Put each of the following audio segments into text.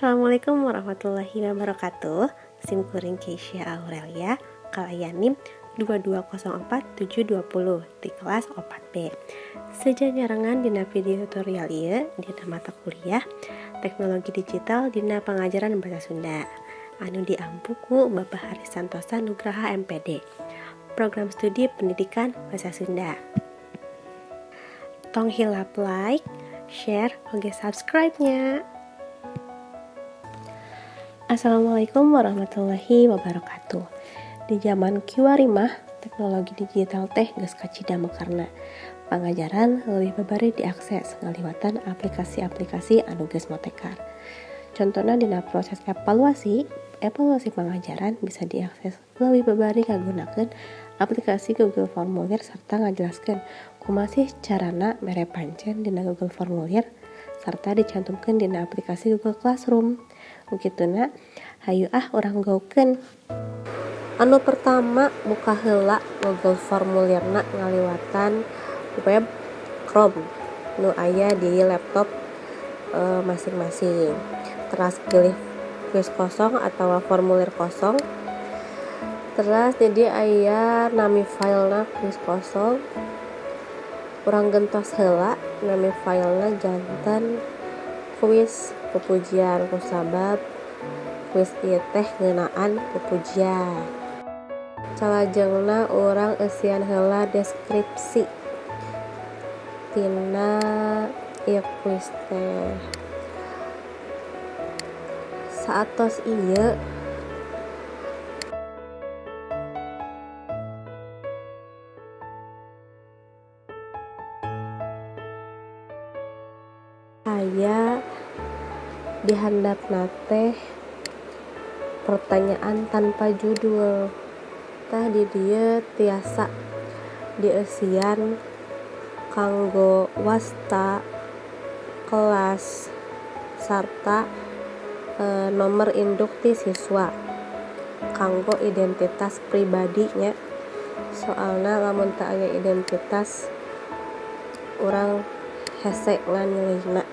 Assalamualaikum warahmatullahi wabarakatuh. Simkuring Keisha Aurelia, Kalayanim 2204720 di kelas 4B. Sejajarangan dina video tutorial ieu dina mata kuliah Teknologi Digital dina Pengajaran Basa Sunda anu diampu ku Bapak Haris Santosa Nugraha MPD, Program Studi Pendidikan Basa Sunda. Tong hilap like, share, oge subscribe-nya. Assalamualaikum warahmatullahi wabarakatuh. Di zaman kiwari mah teknologi digital teh geus kacida mekarna. Pangajaran leuwih babari diakses ngaliwatan aplikasi-aplikasi anu geus motekar. Contohna dina proses evaluasi pengajaran bisa diakses leuwih babari ngagunakeun aplikasi Google Formulir sarta ngajelaskeun kumaha sih carana mere pancen dina Google Formulir sarta dicantumkeun dina aplikasi Google Classroom. Begituna, hayu urang gaukeun. Anu pertama, buka heula Google Formulirna ngaliwatan web Chrome nu aya di laptop masing-masing. Terus pilih kuis kosong atau formulir kosong. Terus jadi aya nami filena kuis kosong. Urang gentos heula nami filena janten kuis pupujian kusabab kuis ieu teh ngeunaan pupujian. Salajengna urang eusian heula deskripsi tina ieu kuis teh. Saatos ieu aya di handapna teh pertanyaan tanpa judul. Tah di dieu tiasa dieusian kanggo wasta, kelas, sarta nomor induk ti siswa kanggo identitas pribadinya. Soalna lamun teu aya identitas urang hese nganilihna.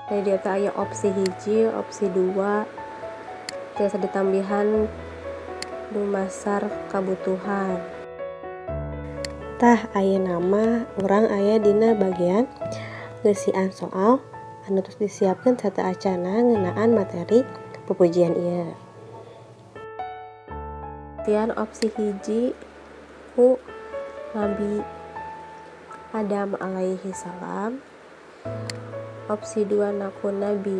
Jadi dia teh aya opsi hiji, opsi 2, tiasa ditambihan dumasar kabutuhan. Tah ayeuna mah urang aya dina bagian ngeusian soal anu tos disiapkeun sataacana ngeunaan materi pupujian ieu. Tian opsi hiji ku Nabi Adam alaihi salam. Opsi 2 naku Nabi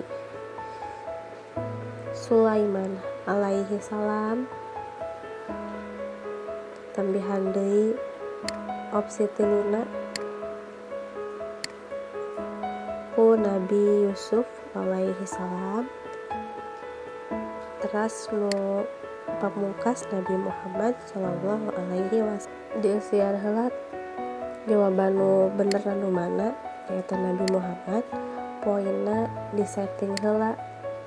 Sulaiman alaihi salam. Tambihan deui opsi 3 ku Nabi Yusuf alaihi salam. Terus nu pamungkas Nabi Muhammad sallallahu alaihi wasallam. Dieusian heula jawaban nu bener nu mana yaitu Nabi Muhammad. Poinna disetting heula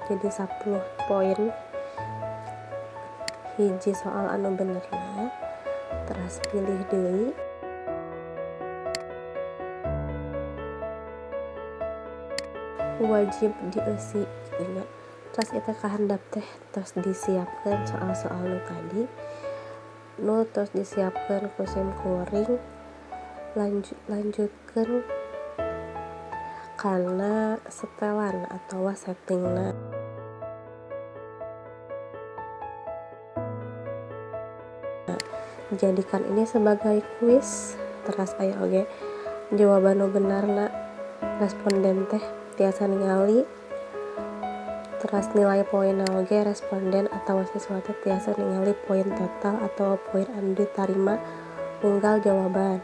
jadi 10 poin hiji soal anu benerna. Terus pilih deui wajib dieusi gitunya. Terus eta kahandap teh tos disiapkeun soal-soal nu tadi nu tos disiapkeun ku simkuring lanjutkeun kana setelan atau settingna. Jadikan ini sebagai kuis. Terus aya oge jawaban nu benarna responden teh tiasa ningali. Terus nilai poinna oge responden atau siswa teh tiasa ningali poin total atau poin anu ditarima unggal jawaban.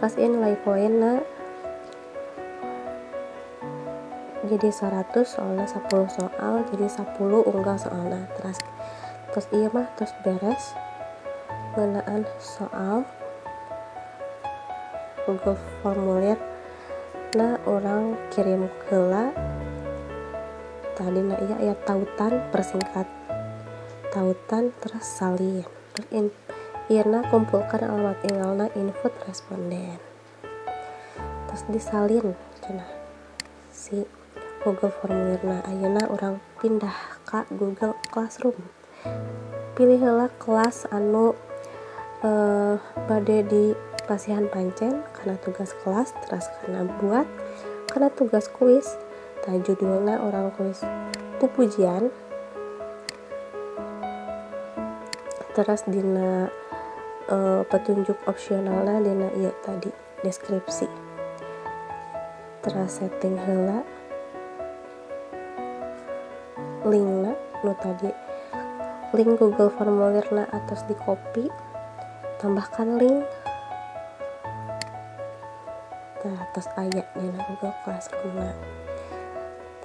Terus ini nilai poinna jadi 100 soalnya 10 soal jadi 10 unggal soalna. Terus ieu mah terus beres ngeunaan soal Google Formulir. Nah orang kirim heula tadina ieu aya tautan persingkat tautan terus salin terus irna kumpulkan alamat emailna input responden terus disalin cenah si Google formulirna. Ayeuna urang pindah ka Google Classroom, pilih heula kelas anu bade di pasihan pancen karena tugas kelas terus karena tugas kuis. Tah judulna urang kuis pupujian, terus dina petunjuk opsionalna dina ieu tadi deskripsi. Terus setting heula linkna nu tadi link Google formulirna atas di copy, tambahkan link. Nah, terus aya dina Google Classroom.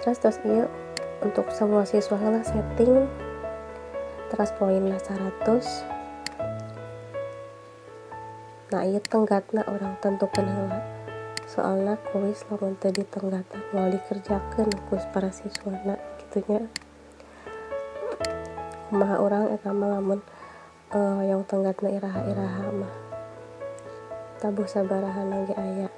Terus ieu untuk semua siswa heula setting. Terus poinna 100. Nah, ieu tenggatna urang tentukeun heula. Soalna kuis lamun teu ditenggatan moal dikerjakeun kuis para siswana kitu nya. Kumaha urang eta mah lamun yang tenggatna iraha-iraha mah. Tabuh sabaraha ge aya.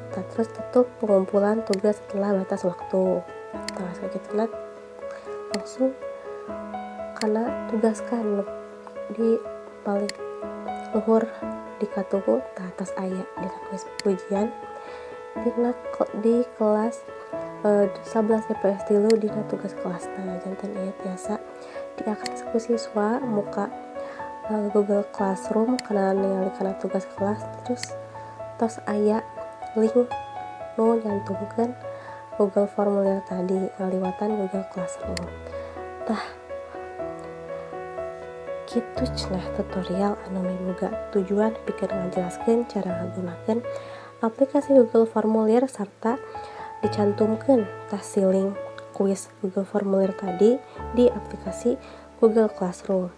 Terus tutup pengumpulan tugas setelah batas waktu. Terus sakitna langsung karena tugaskan di paling luhur di katuhu tah atas aya di kuis pujian di kelas 11 IPS 3 dina tugas kelasna janten ieu tiasa diakses ku siswa muka Google Classroom kana ningali kana tugas kelas terus aya link nu nyantumkeun Google formulir tadi ngaliwatan Google Classroom. Tah kitu cenah tutorial anu miboga tujuan pikeun ngajelaskeun cara ngagunakeun aplikasi Google Formulir sarta dicantumkeun tah si link kuis Google Formulir tadi di aplikasi Google Classroom.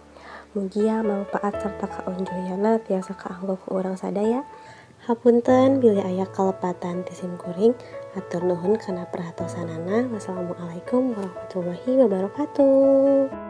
Mugia manfaat sarta kaonjoyana tiasa kaanggo ku urang sadaya. Hapunten bilih aya kalepatan ti sim kuring. Hatur nuhun kana perhatosanana. Wassalamualaikum warahmatullahi wabarakatuh.